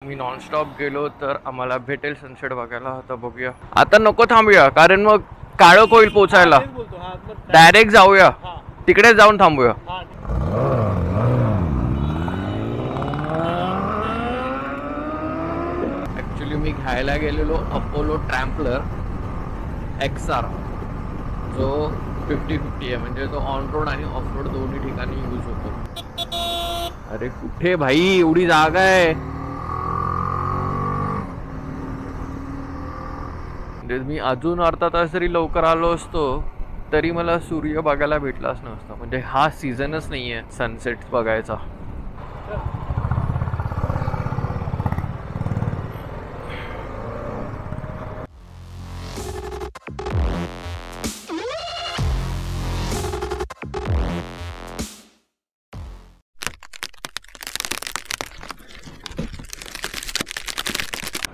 मी nonstop गेलो तर आम्हाला भेटेल सनसेट बघायला. आता बघूया. आता नको थांबूया कारण मग काळोख होईल पोचायला. डायरेक्ट जाऊया, तिकडे जाऊन थांबूया. ॲक्च्युली मी घ्यायला गेलेलो अपोलो ट्रॅम्पलर XR, जो 50-50 आहे, म्हणजे तो ऑन रोड आणि ऑफ रोड दोन्ही ठिकाणी यूज होतो. अरे कुठे भाई, एवढी जागा आहे. मी अजून अर्धा तास जरी लवकर आलो असतो तरी मला सूर्य बघायला भेटलाच नसतं. म्हणजे हा सीझनच नाही आहे सनसेट बघायचा.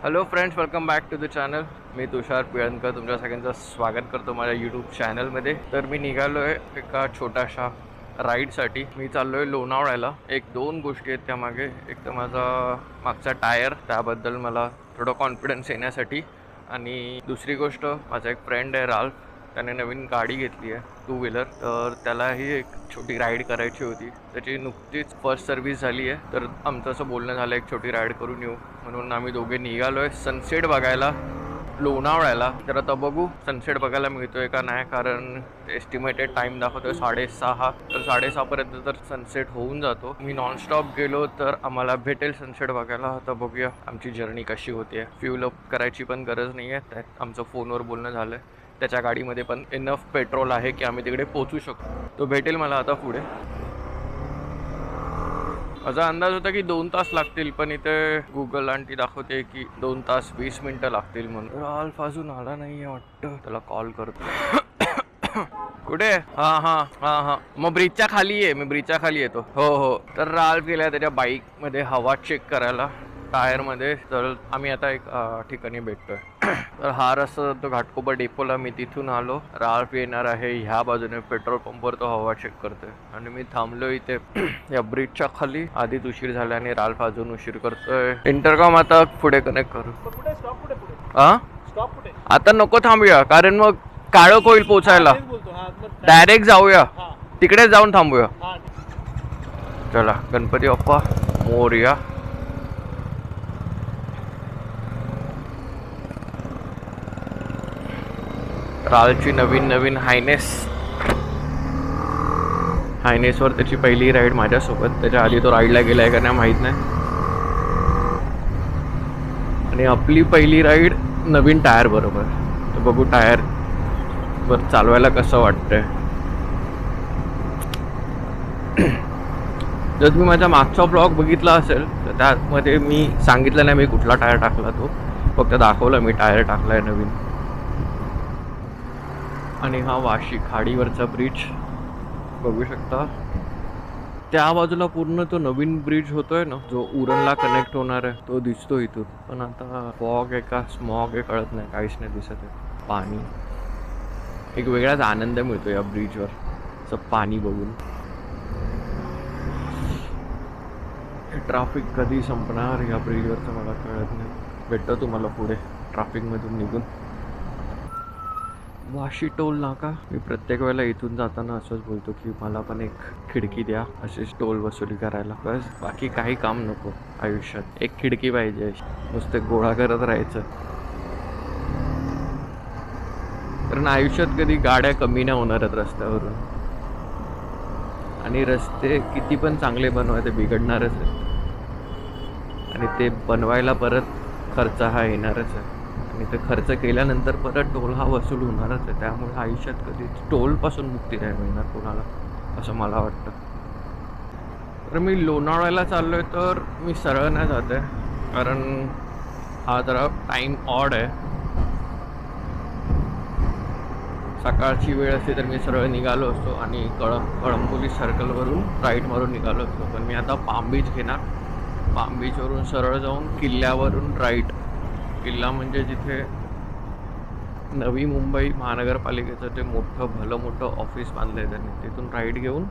Hello friends, welcome back to the channel. मी तुषार पिळणकर तुमच्या सगळ्यांचं स्वागत करतो माझ्या यूट्यूब चॅनलमध्ये. तर मी निघालो आहे एका छोट्याशा राईडसाठी. मी चाललो आहे लोणावळ्याला. एक दोन गोष्टी आहेत त्यामागे. एक तर माझा मागचा टायर, त्याबद्दल मला थोडं कॉन्फिडन्स येण्यासाठी, आणि दुसरी गोष्ट माझा एक फ्रेंड आहे राल्फ, त्याने नवीन गाडी घेतली आहे 2 व्हीलर. तर त्यालाही एक छोटी राईड करायची होती. त्याची नुकतीच फर्स्ट सर्व्हिस झाली आहे. तर आमचं असं बोलणं झालं एक छोटी राईड करून येऊ म्हणून आम्ही दोघे निघालो आहे सनसेट बघायला लोणावळ्याला. तर आता बघू सनसेट बघायला मिळतोय का नाही, कारण एस्टिमेटेड टाईम दाखवतोय 6:30. तर 6:30पर्यंत तर सनसेट होऊन जातो. मी नॉनस्टॉप गेलो तर आम्हाला भेटेल सनसेट बघायला. आता बघूया आमची जर्नी कशी होते. फ्यूल अप करायची पण गरज नाही आहे. त्यात आमचं फोनवर बोलणं झालं आहे. त्याच्या गाडीमध्ये पण इनफ पेट्रोल आहे की आम्ही तिकडे पोहोचू शकतो. तो भेटेल मला आता पुढे. माझा अंदाज होता की 2 तास लागतील, पण इथे गुगल आंटी दाखवते की 2 तास 20 मिनिटं लागतील म्हणून. राल्फ अजून आला नाही आहे वाटतं. त्याला कॉल करतो. कुठे? हां मग ब्रिजच्या खाली आहे. मी ब्रिजच्या खाली येतो. हो. तर राल्फ गेला त्याच्या बाईकमध्ये हवा चेक करायला टायरमध्ये. तर आम्ही आता एक ठिकाणी भेटतोय. तर हा रस्ता तो घाटकोपर डेपोला. मी तिथून आलो. राल्फ येणार आहे ह्या बाजूने पेट्रोल पंपवर. तो हवा चेक करतोय आणि मी थांबलो इथे या ब्रिजच्या खाली. आधीच उशीर झाला आणि राल्फ अजून उशीर करतोय. इंटरकॉम आता पुढे कनेक्ट करू. आता नको थांबूया कारण मग काळोख होईल पोचायला. डायरेक्ट जाऊया, तिकडे जाऊन थांबूया. चला, गणपती बाप्पा मोरया. राल्फची नवीन हायनेसवर त्याची पहिली राईड माझ्यासोबत. त्याच्या आधी तो राईडला गेलाय का नाही माहीत नाही. आणि आपली पहिली राईड नवीन टायर बरोबर. तर बघू टायर वर चालवायला कसं वाटतंय. जर तुम्ही माझ्या मागचा ब्लॉग बघितला असेल तर त्यामध्ये मी सांगितलं नाही मी कुठला टायर टाकला. तो फक्त दाखवलं मी टायर टाकलाय नवीन. आणि हा वाशी खाडीवरचा ब्रिज बघू शकता. त्या बाजूला पूर्ण तो नवीन ब्रिज होतोय ना, जो उरणला कनेक्ट होणार आहे, तो दिसतो इथून. पण आता फॉग आहे का स्मॉग आहे कळत नाही, काहीच नाही दिसत आहे. पाणी, एक वेगळाच आनंद मिळतो या ब्रिजवर असं पाणी बघून. ट्रॅफिक कधी संपणार या ब्रिजवरचं मला कळत नाही. भेटतो तुम्हाला पुढे ट्रॅफिकमधून निघून. वाशी टोल नाका. मी प्रत्येक वेळेला इथून जाताना असंच बोलतो की मला पण एक खिडकी द्या अशीच टोल वसुली करायला. बस बाकी काही काम नको आयुष्यात. एक खिडकी पाहिजे, नुसते गोळा करत राहायचं. कारण आयुष्यात कधी गाड्या कमी नाही होणार आहेत रस्त्यावरून. आणि रस्ते किती पण चांगले बनवा ते बिघडणारच आहे. आणि ते बनवायला परत खर्च हा येणारच आहे. आणि ते खर्च केल्यानंतर परत टोल हा वसूल होणारच आहे. त्यामुळे आयुष्यात कधी टोलपासून मुक्ती नाही मिळणार कोणाला, असं मला वाटतं. तर मी लोणावळ्याला चाललो आहे. तर मी सरळ नाही जात आहे कारण हा जरा टाईम ऑड आहे. सकाळची वेळ असते तर मी सरळ निघालो असतो आणि कळंबोली सर्कलवरून राईट मारून निघालो असतो. पण मी आता पाम बीच घेणार. पाम बीचवरून सरळ जाऊन किल्ल्यावरून राईट. किल्ला म्हणजे जिथे नवी मुंबई महानगरपालिकेचं ते भलं मोठं ऑफिस बांधलं आहे त्यांनी. तिथून राईट घेऊन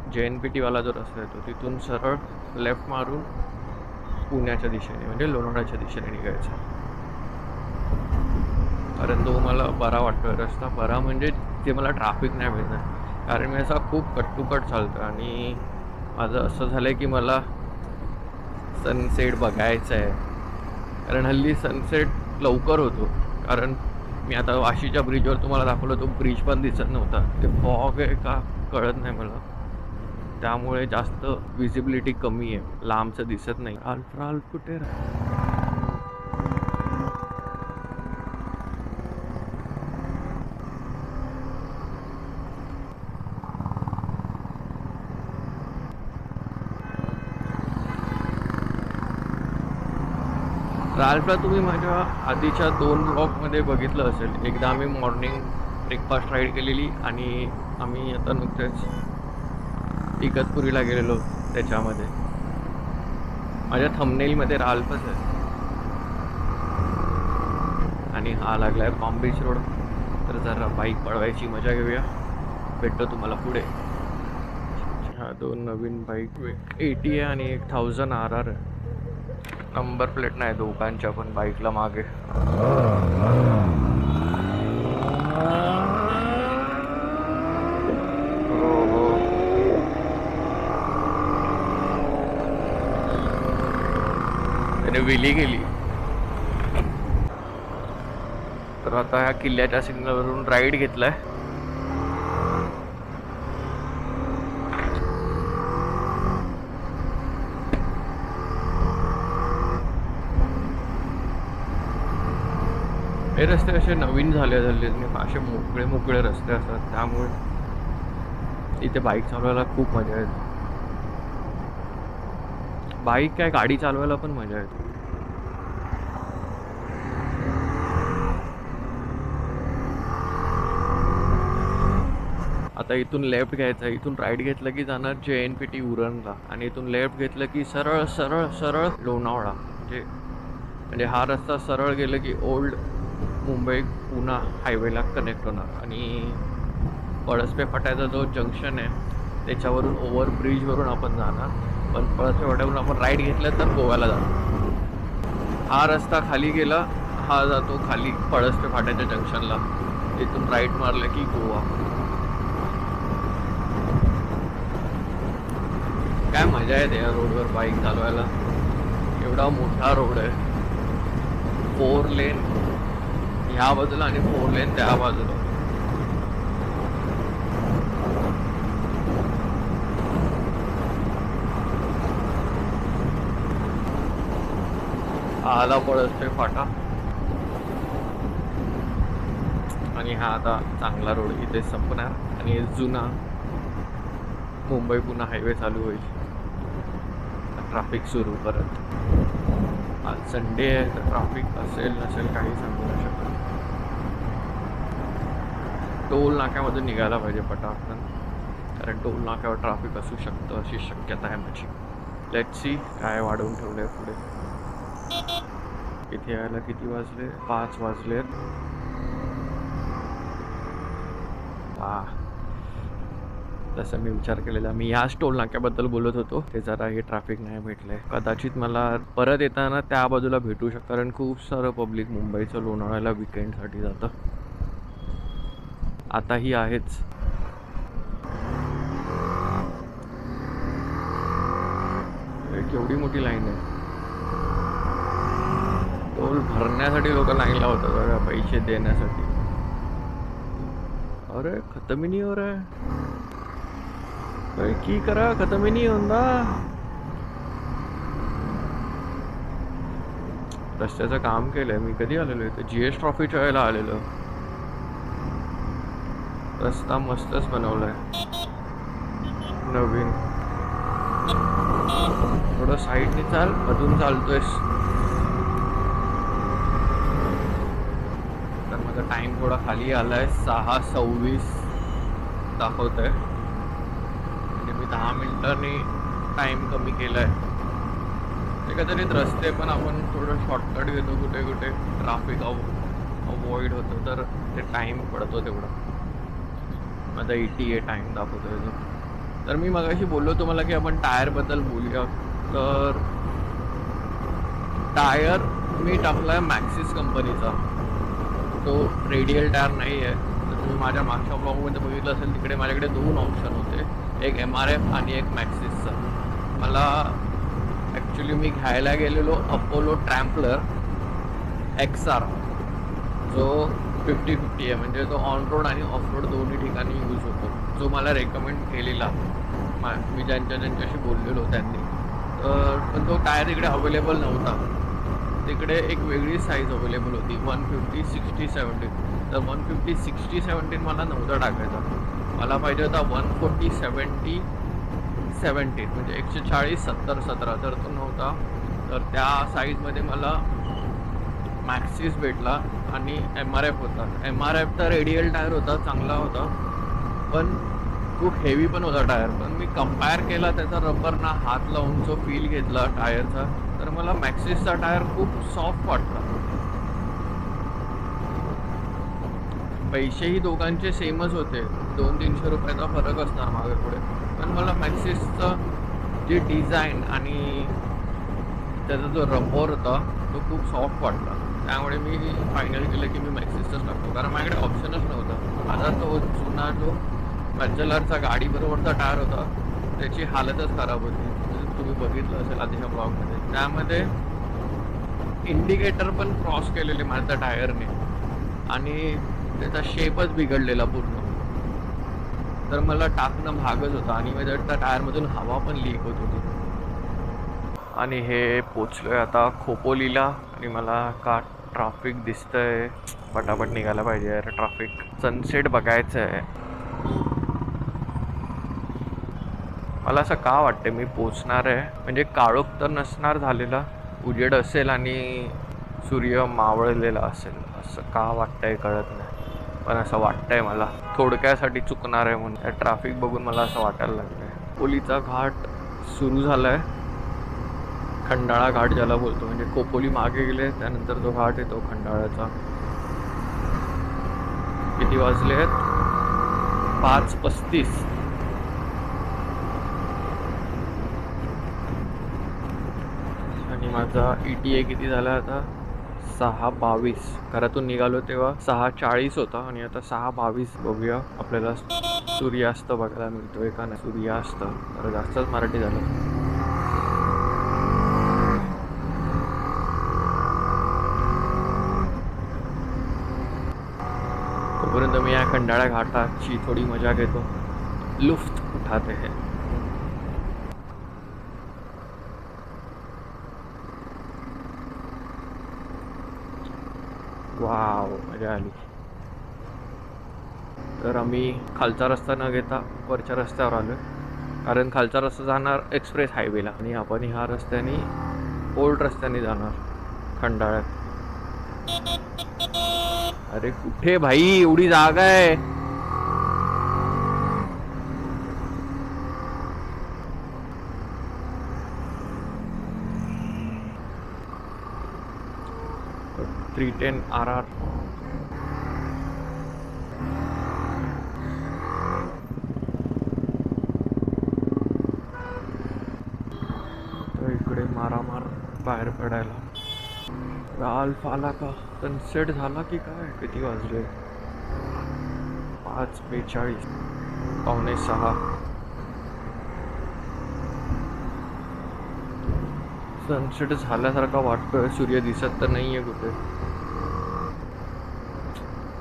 JNPT वाला जो रस्ता आहे तो तिथून सरळ लेफ्ट मारून पुण्याच्या दिशेने म्हणजे लोणावळ्याच्या दिशेने निघायचं. कारण तो मला बरा वाटतो रस्ता. बरा म्हणजे ते मला ट्रॅफिक नाही मिळणार, कारण मी असा खूप कट चालतो आणि माझं असं झालं आहे की मला सनसेट बघायचं आहे. कारण हल्ली सनसेट लवकर होतो, कारण मी आता वाशीच्या ब्रिजवर तुम्हाला दाखवलं, तो ब्रिज पण दिसत नव्हता. ते फॉग आहे का कळत नाही मला, त्यामुळे जास्त विजिबिलिटी कमी आहे, लांबचं दिसत नाही. अल्ट्रा कुठे राल्फला तुम्ही माझ्या आधीच्या 2 ब्लॉगमध्ये बघितलं असेल. एकदा आम्ही मॉर्निंग ब्रेकफास्ट राईड केलेली आणि आम्ही आता नुकतेच इगतपुरीला गेलेलो. त्याच्यामध्ये माझ्या थंबनेलमध्ये राल्फच आहे आणि हा लागला आहे पाम बीच रोड. तर जरा बाईक पळवायची मजा घेऊया. भेटतो तुम्हाला पुढे. ह्या 2 नवीन बाईक, 80 आहे आणि 1000 RR आहे. नंबर प्लेट नाही दोघांच्या पण बाईकला मागे. हो त्याने विली गेली. तर आता ह्या किल्ल्याच्या सिग्नलवरून राईड घेतलाय. हे रस्ते असे नवीन झाले असे मोकळे रस्ते असतात, त्यामुळे इथे बाईक चालवायला खूप मजा येते. बाईक काय गाडी चालवायला पण मजा येते. आता इथून लेफ्ट घ्यायचं, इथून राईट घेतलं की जाणार JNPT उरणला आणि इथून लेफ्ट घेतलं की सरळ सरळ सरळ लोणावळा. म्हणजे हा रस्ता सरळ गेलं की ओल्ड मुंबई पुणा हायवेला कनेक्ट होणार आणि पळसपे फाट्याचा जो जंक्शन आहे त्याच्यावरून ओव्हरब्रिजवरून आपण जाणार. पण पळसपे फाट्यावरून आपण राईट घेतलं तर गोव्याला जाणार. हा रस्ता खाली गेला, हा जातो खाली पळसपे फाट्याच्या जंक्शनला. इथून राईट मारलं की गोवा. काय मजा येते या रोडवर बाईक चालवायला. एवढा मोठा रोड आहे, 4 लेन ह्या बाजूला आणि 4 लेन त्या बाजूला. आला पळसपे फाटा आणि हा आता चांगला रोड इथे संपणार आणि जुना मुंबई पुणा हायवे चालू होईल. ट्रॅफिक सुरू परत. आज संडे आहे तर ट्रॅफिक असेल नसेल काही सांगू नाही शकत. टोल नाक्यामधून निघायला पाहिजे पटापट, कारण टोल नाक्यावर ट्रॅफिक असू शकतं अशी शक्यता आहे माझी. लेट्स सी काय वाढवून ठेवलं आहे पुढे. इथे यायला किती वाजले? 5 वाजलेत. तसं मी विचार केलेला. मी ह्याच टोल नाक्याबद्दल बोलत होतो, ते जरा हे ट्रॅफिक नाही भेटलंय. कदाचित मला परत येताना त्या बाजूला भेटू शकतं, कारण खूप सारं पब्लिक मुंबईचं लोणावळ्याला विकेंडसाठी जातं. आताही आहेच. केवढी मोठी लाईन आहे. टोल भरण्यासाठी लोक लाईन लावतात बघा, पैसे देण्यासाठी. अरे खत्म ही नहीं हो रहा है. की करा, खत्म ही नहीं होता. रस्त्याचं काम केलंय. मी कधी आलेलो इथे? GS ट्रॉफीच्या वेळेला आलेलो. रस्ता मस्तच बनवलाय नवीन. थोडं साईडने चाल, मधून चालतोयस तर माझा टाइम थोडा खाली आलाय. 6:26 दाखवतोय. म्हणजे मी 10 मिनिटांनी टाइम कमी केलाय. कदाचित रस्ते पण आपण थोडं शॉर्टकट घेतो, कुठे कुठे ट्रॅफिक अवॉइड होतं तर ते टाइम पडतो तेवढा. माझा 80 टाइम दाखवतोय जो. तर मी मगाशी बोललो तुम्हाला की आपण टायरबद्दल बोलूया. तर टायर मी टाकला आहे मॅक्सिस कंपनीचा, तो रेडियल टायर नाही आहे. तर तुम्ही माझ्या मागच्या ब्लॉगमध्ये बघितलं असेल, तिकडे माझ्याकडे 2 ऑप्शन होते, एक MRF आणि एक मॅक्सिसचा. मला ॲक्च्युली मी घ्यायला गेलेलो अपोलो ट्रॅम्पलर XR, जो 50-50 आहे, म्हणजे तो ऑन रोड आणि ऑफ रोड दोन्ही ठिकाणी यूज होतो, जो मला रेकमेंड केलेला मी ज्यांच्याशी बोललेलो त्यांनी. तर पण तो टायर इकडे अवेलेबल नव्हता. तिकडे एक वेगळी साईज अवेलेबल होती, 150, 60, 70. तर 150, 60, 70 मला नव्हता टाकायचा. मला पाहिजे होता 140, 70, 70, म्हणजे 140, 70, 17. तर तो नव्हता. तर त्या साईजमध्ये मला मॅक्सिस भेटला आणि MRF होता. MRFचा रेडियल टायर होता, चांगला होता, पण खूप हेवी पण होता टायर. पण मी कंपेअर केला त्याचा रबरना हात लावून जो फील घेतला टायरचा, तर मला मॅक्सिसचा टायर खूप सॉफ्ट वाटला. पैसेही दोघांचे सेमच होते, 200-300 रुपयाचा फरक असणार मागे पुढे, पण मला मॅक्सिसचं जे डिझाईन आणि त्याचा जो रबर होता तो खूप सॉफ्ट वाटला. त्यामुळे मी फायनल केलं की मी मॅक्सिसचाच टाकतो, कारण माझ्याकडे ऑप्शनच नव्हता. माझा तो जुना जो बॅचलरचा गाडीबरोबरचा टायर होता, त्याची हालतच खराब होती, तुम्ही बघितलं असेल आधीच्या ब्लॉगमध्ये. त्यामध्ये इंडिकेटर पण क्रॉस केलेले माझ्या टायरने आणि त्याचा शेपच बिघडलेला पूर्ण. तर मला टाकणं भागच होतं आणि माझ्या त्या टायरमधून हवा पण लीक होत होती. आणि हे पोचलोय आता खोपोलीला, आणि मला का ट्रॅफिक दिसतंय, पटापट निघायला पाहिजे यार. ट्रॅफिक सनसेट बघायचं आहे. मला असं का वाटतं मी पोचणार आहे, म्हणजे काळोख तर नसणार झालेला, उजेड असेल आणि सूर्य मावळलेला असेल, असं का वाटतंय कळत नाही, पण असं वाटतंय मला. थोडक्यासाठी चुकणार आहे म्हणून ट्रॅफिक बघून मला असं वाटायला लागतंय. खोपोलीचा घाट सुरू झाला आहे, खंडाळा घाट ज्याला बोलतो, म्हणजे खोपोली मागे गेले त्यानंतर जो घाट येतो खंडाळाचा. किती वाजले आहेत? 5:35. आणि माझा ETA किती झाला आता? 6:22. घरातून निघालो तेव्हा 6:40 होता आणि आता 6:22. बघूया आपल्याला सूर्यास्त बघायला मिळतोय का नाही. सूर्यास्त तर जास्तच मराठी झालं. तोपर्यंत मी या खंडाळा घाटाची थोडी मजा घेतो, लुफ्त उठाते हैं. वाव, मजा आली. तर आम्ही खालचा रस्ता न घेता वरच्या रस्त्यावर आलो, कारण खालचा रस्ता जाणार एक्सप्रेस हायवेला आणि आपण ह्या रस्त्याने ओल्ड रस्त्याने जाणार खंडाळ्यात. अरे कुठे भाई, एवढी जागा आहे. तो 310 RR. तर इकडे मारामार बाहेर पडायला. राल्फ आला का? सनसेट झाला की काय? किती वाजले? 5:42, 5:45. सनसेट झाल्यासारखा वाटतोय, सूर्य दिसत तर नाहीये कुठे.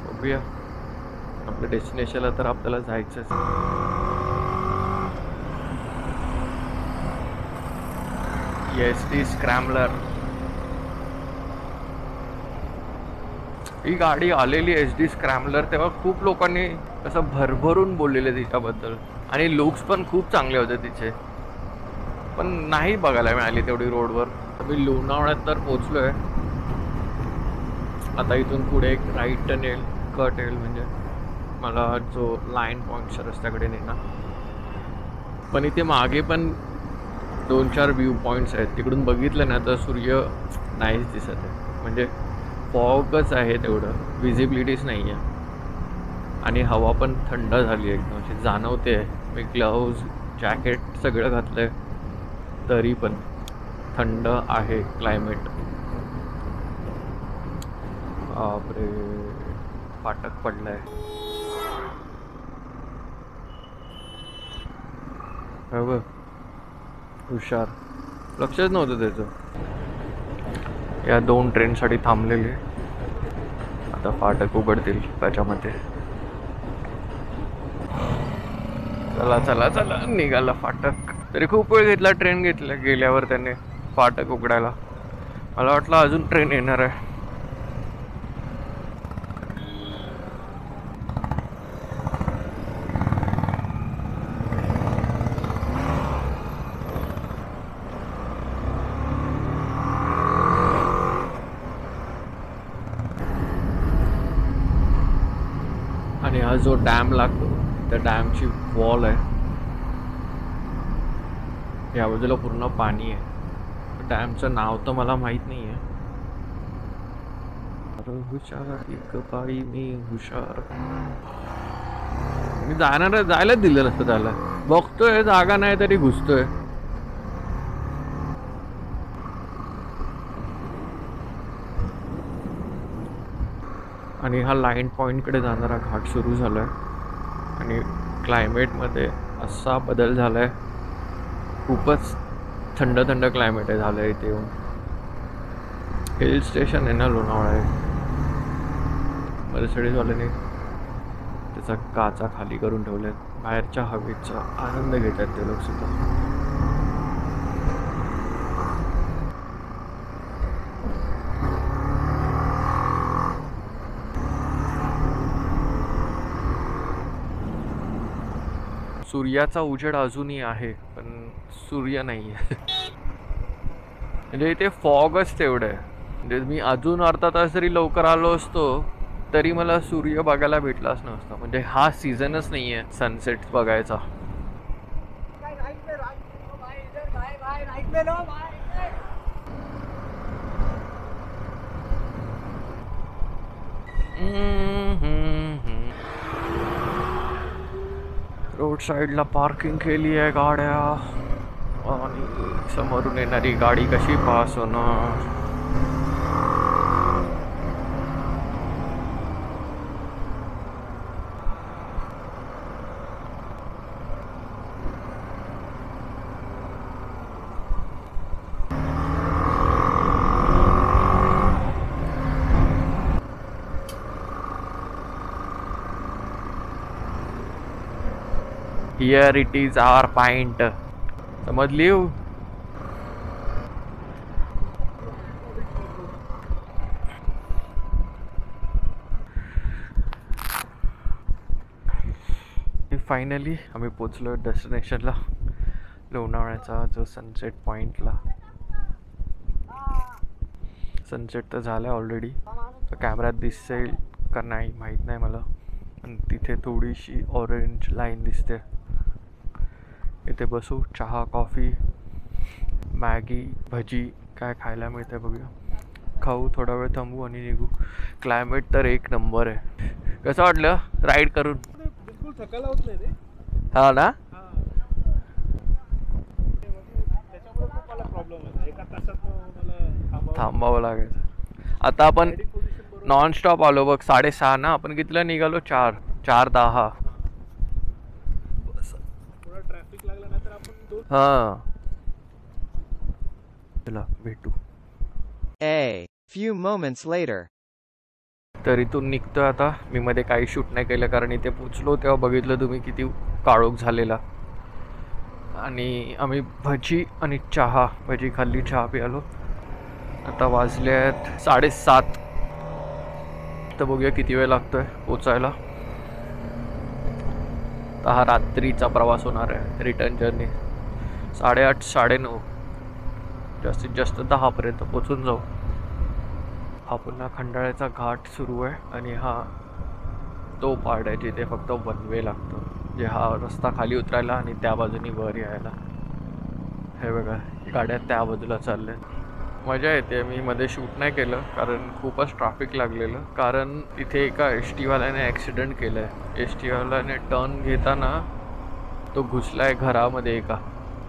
बघूया, आपल्या डेस्टिनेशनला तर आपल्याला जायचंच. SD स्क्रॅम्बलर, ही गाडी आलेली SD स्क्रॅम्बलर तेव्हा खूप लोकांनी असं भरभरून बोललेलं तिच्याबद्दल, आणि लुक्स पण खूप चांगले होते तिचे, पण नाही बघायला मिळाली तेवढी रोडवर. मी लोणावळ्यात तर पोचलोय. आता इथून पुढे एक राईट टर्न येईल, कट येईल, म्हणजे मला जो लाईन पॉईंटच्या रस्त्याकडे नेणार. पण इथे मागे पण 2-4 व्ह्यू पॉईंट्स आहेत, तिकडून बघितलं ना तर सूर्य नाहीच दिसत आहे, म्हणजे फॉगच आहे, तेवढं विजिबिलिटीच नाही आहे. आणि हवा पण थंड झाली एकदम, अशी जाणवते. मी ग्लव्ज, जॅकेट सगळं घातलं आहे, तरी पण थंड आहे क्लायमेट. बापरे, फाटक पडलाय. हुशार, लक्षच नव्हतं त्याचं. या 2 ट्रेनसाठी थांबलेले, आता फाटक उघडतील त्याच्यामध्ये. चला चला चला, निघाला फाटक. तरी खूप वेळ घेतला ट्रेन गेल्यावर त्याने फाटक उघडायला. मला वाटलं अजून ट्रेन येणार आहे. आणि हा जो डॅम लागतो, त्या डॅमची वॉल आहे. या बाजूला पूर्ण पाणी आहे. डॅमचं नाव तर मला माहित नाही आहे. हुशार एक बाई मी हुशार. मी जायला दिलं नसतं त्याला. बघतोय जागा नाही तरी घुसतोय. आणि हा लाईन पॉईंटकडे जाणारा घाट सुरू झाला आहे. आणि क्लायमेटमध्ये असा बदल झाला आहे, खूपच थंड थंड क्लायमेट आहे झालं आहे इथे येऊन. हिल स्टेशन आहे ना लोणावळा आहे. मर्सिडीजवाल्याने त्याचा काचा खाली करून ठेवल्या. बाहेरच्या हवेचा आनंद घेतात ते लोक सुद्धा. सूर्याचा उजेड अजूनही आहे, पण सूर्य नाही आहे. म्हणजे इथे फॉगच तेवढं आहे. म्हणजे मी अजून अर्धा तास जरी लवकर आलो असतो तरी मला सूर्य बघायला भेटलाच नसतं. म्हणजे हा सीझनच नाही आहे सनसेट बघायचा. रोड साइडला पार्किंग केली आहे गाड्या. आणि समोरून येणारी गाडी कशी पास होणार. Here it is our point. समझ लियो. फायनली आम्ही पोचलो डेस्टिनेशनला, लोणावळ्याचा जो सनसेट पॉइंटला. सनसेट तर झाला ऑलरेडी. तर कॅमेऱ्यात दिसेल का नाही माहीत नाही मला. पण तिथे थोडीशी ऑरेंज लाईन दिसते. इथे बसू, चहा कॉफी मॅगी भजी काय खायला मिळते बघूया. खाऊ, थोडा वेळ थांबू आणि निघू. क्लायमेट तर एक नंबर आहे. कसं वाटलं राईड करून? बिलकुल थकायला होत नाही रे. हा ना, त्याच्यामुळे खूप मला प्रॉब्लेम आहे. एका तासात मला थांबावं लागायचं. आता आपण नॉन स्टॉप आलो बघ. 6:30 ना, आपण कितीला निघालो? 4:10. थोडा ट्रॅफिक लागला नाही तर आपण 2. हां, चला भेटू. A few moments later. तर इथून निघतोय आता. मी मध्ये काही शूट नाही केलं कारण इथे पोचलो तेव्हा बघितलं तुम्ही किती काळोख झालेला. आणि आम्ही भजी आणि चहा, भजी खाल्ली, चहा प्यालो. आता वाजले आहेत 7:30. तर बघूया किती वेळ लागतोय पोचायला. तर हा रात्रीचा प्रवास होणार आहे, रिटर्न जर्नी. 8:30 9:30, जास्तीत जास्त 10पर्यंत पोचून जाऊ. हा पुन्हा खंडाळ्याचा घाट सुरू आहे. आणि हा तो पार्ट आहे जिथे फक्त वन वे लागतो. जे हा रस्ता खाली उतरायला आणि त्या बाजूनी वर यायला. हे बघा, गाड्या त्या बाजूला चालल्या. मजा येते. मी मध्ये शूट नाही केलं कारण खूपच ट्रॅफिक लागलेलं. कारण तिथे एका एस टीवाल्याने ॲक्सिडेंट केलं आहे. एस टीवाल्याने टर्न घेताना तो घुसला आहे घरामध्ये, एका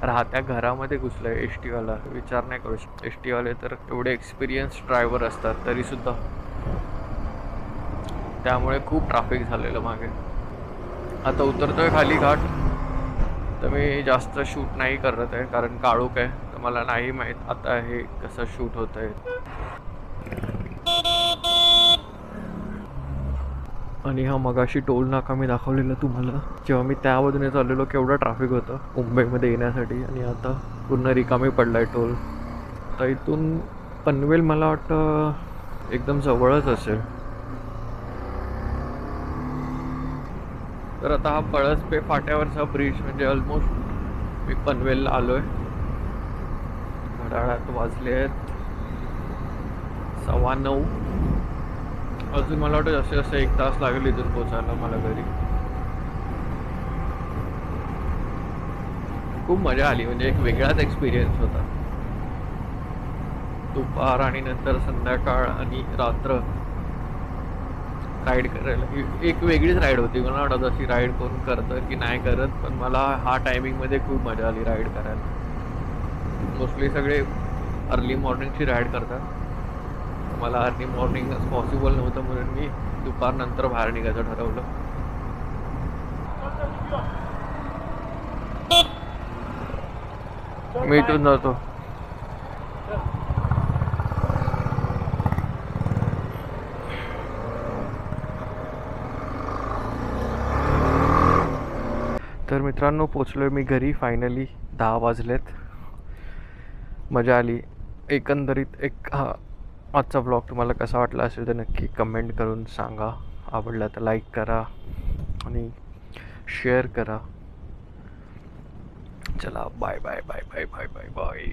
राहत्या घरामध्ये घुसला आहे एस टीवाला. विचार नाही करू शकतो. एस टीवाले तर एवढे एक्सपिरियन्स ड्रायव्हर असतात तरीसुद्धा त्यामुळे खूप ट्रॅफिक झालेलं मागे. आता उतरतोय खाली घाट, तर मी जास्त शूट नाही करत आहे कारण काळोख आहे, तर मला नाही माहीत आता हे कसं शूट होत आहे. आणि हा मगाशी टोल नाका मी दाखवलेला तुम्हाला, जेव्हा मी त्या बाजूने चाललेलो केवढा ट्रॅफिक होतं मुंबईमध्ये येण्यासाठी, आणि आता पूर्ण रिकामी पडला आहे टोल. तर इथून पनवेल मला वाटतं एकदम जवळच असेल. तर आता हा पळसपे फाट्यावरचा ब्रिज म्हणजे ऑलमोस्ट मी पनवेलला आलो आहे. घड्याळात वाजले आहेत 9:15. अजून मला वाटतं जास्तीत जास्त 1 तास लागेल इथून पोचायला मला घरी. खूप मजा आली, म्हणजे एक वेगळाच एक्सपिरियन्स होता. दुपार आणि नंतर संध्याकाळ आणि रात्र राईड करायला एक वेगळीच राईड होती. मला वाटत अशी राईड कोण करतं की नाही करत, पण मला हा टायमिंगमध्ये खूप मजा आली राईड करायला. मोस्टली सगळे अर्ली मॉर्निंगची राईड करतात, मला अर्ली मॉर्निंग पॉसिबल नव्हतं म्हणून मी दुपारनंतर बाहेर निघायचं ठरवलं. मी इथून जातो. तर मित्रांनो, पोचलोय मी घरी फायनली. 10 वाजलेत. मजा आली एकंदरीत. आजचा व्लॉग तुम्हाला कसा वाटला असेल तर नक्की कमेंट करून सांगा. आवडला तर लाईक करा आणि शेअर करा. चला, bye bye bye bye bye bye bye.